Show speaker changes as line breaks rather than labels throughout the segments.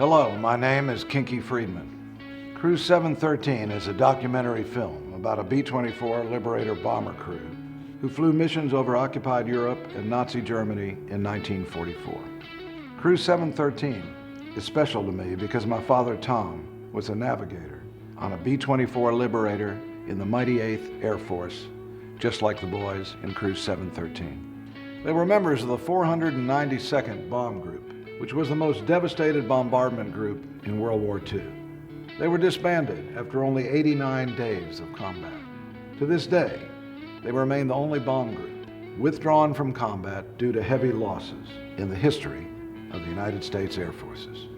Hello, my name is Kinky Friedman. Crew 713 is a documentary film about a B-24 Liberator bomber crew who flew missions over occupied Europe and Nazi Germany in 1944. Crew 713 is special to me because my father Tom was a navigator on a B-24 Liberator in the mighty 8th Air Force, just like the boys in Crew 713. They were members of the 492nd Bomb Group, which was the most devastated bombardment group in World War II. They were disbanded after only 89 days of combat. To this day, they remain the only bomb group withdrawn from combat due to heavy losses in the history of the United States Air Forces.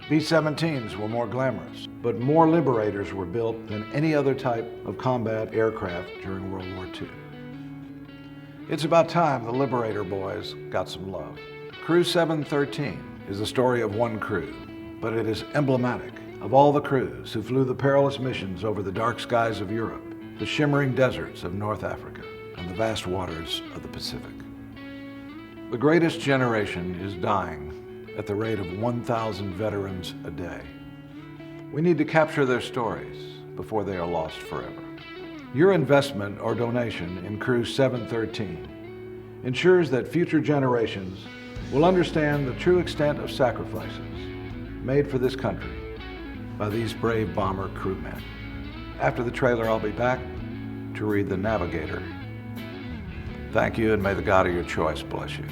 B-17s were more glamorous, but more Liberators were built than any other type of combat aircraft during World War II. It's about time the Liberator boys got some love. Crew 713 is the story of one crew, but it is emblematic of all the crews who flew the perilous missions over the dark skies of Europe, the shimmering deserts of North Africa, and the vast waters of the Pacific. The greatest generation is dying at the rate of 1,000 veterans a day. We need to capture their stories before they are lost forever. Your investment or donation in Crew 713 ensures that future generations will understand the true extent of sacrifices made for this country by these brave bomber crewmen. After the trailer, I'll be back to read The Navigator. Thank you, and may the God of your choice bless you.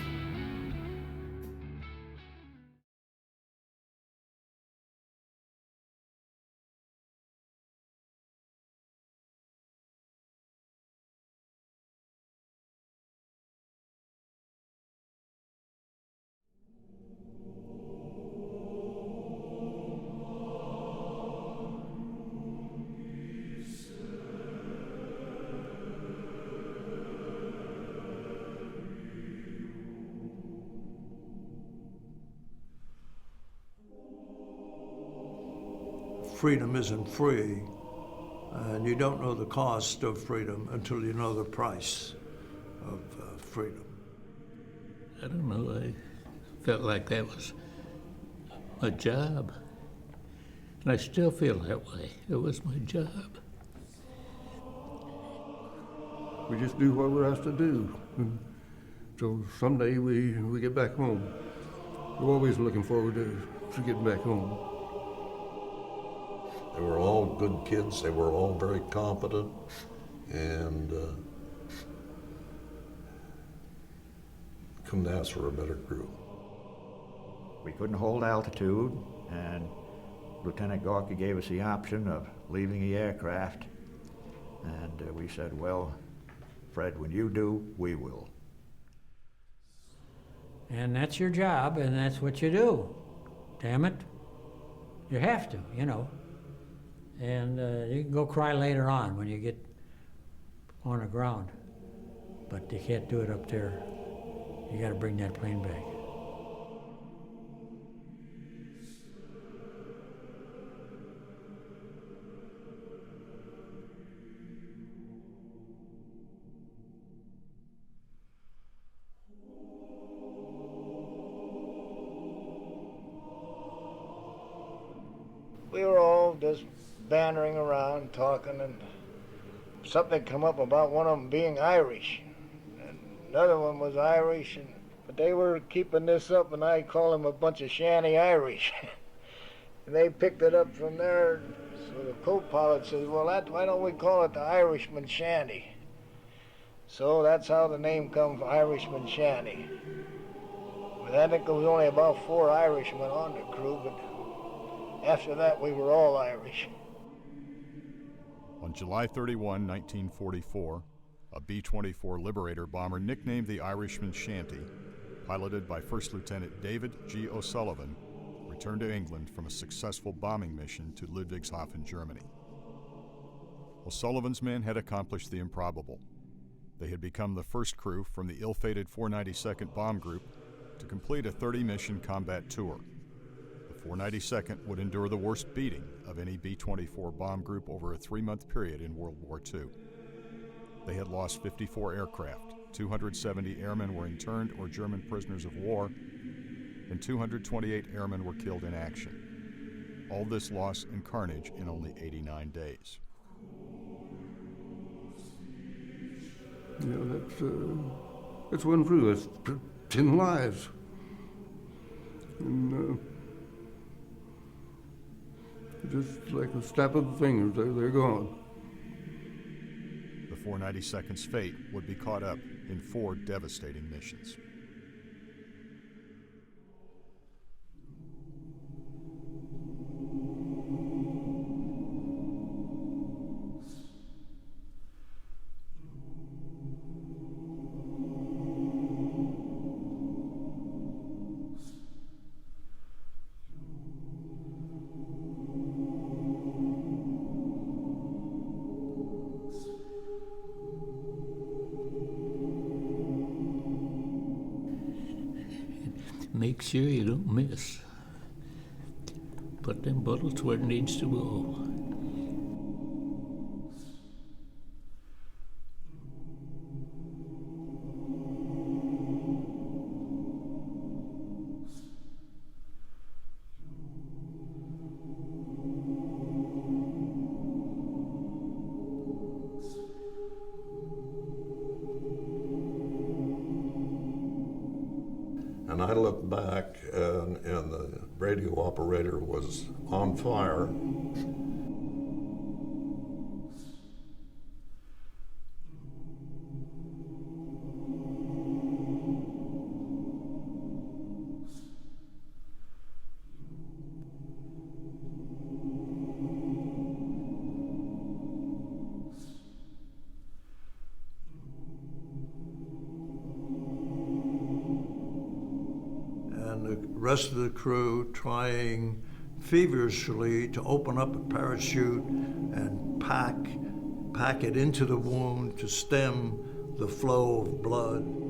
Freedom isn't free, and you don't know the cost of freedom until you know the price of freedom.
I don't know, I felt like that was my job. And I still feel that way. It was my job.
We just do what we're asked to do. So someday we get back home. We're always looking forward to getting back home.
They were all good kids. They were all very competent, and couldn't ask for a better crew.
We couldn't hold altitude, and Lieutenant Gorky gave us the option of leaving the aircraft, and we said, well, Fred, when you do, we will.
And that's your job, and that's what you do. Damn it. You have to, you know. And you can go cry later on when you get on the ground. But you can't do it up there. You got to bring that plane back.
We were all just bantering around, talking, and something come up about one of them being Irish. And another one was Irish, but they were keeping this up, and I call them a bunch of shanty Irish. And they picked it up from there, so the co-pilot says, well, why don't we call it the Irishman Shanty? So that's how the name comes, Irishman Shanty. But I think there was only about 4 Irishmen on the crew, but after that we were all Irish.
On July 31, 1944, a B-24 Liberator bomber nicknamed the Irishman Shanty, piloted by First Lieutenant David G. O'Sullivan, returned to England from a successful bombing mission to Ludwigshafen, Germany. O'Sullivan's men had accomplished the improbable. They had become the first crew from the ill-fated 492nd Bomb Group to complete a 30-mission combat tour. The 492nd would endure the worst beating of any B-24 bomb group over a 3-month period in World War II. They had lost 54 aircraft, 270 airmen were interned or German prisoners of war, and 228 airmen were killed in action. All this loss and carnage in only 89 days.
You know, that's one crew. That's 10 lives. And just like a snap of the fingers, they're gone.
The 492nd's fate would be caught up in 4 devastating missions.
Make sure you don't miss. Put them bullets where it needs to go.
And I looked back, and the radio operator was on fire.
And the rest of the crew trying feverishly to open up a parachute and pack it into the wound to stem the flow of blood.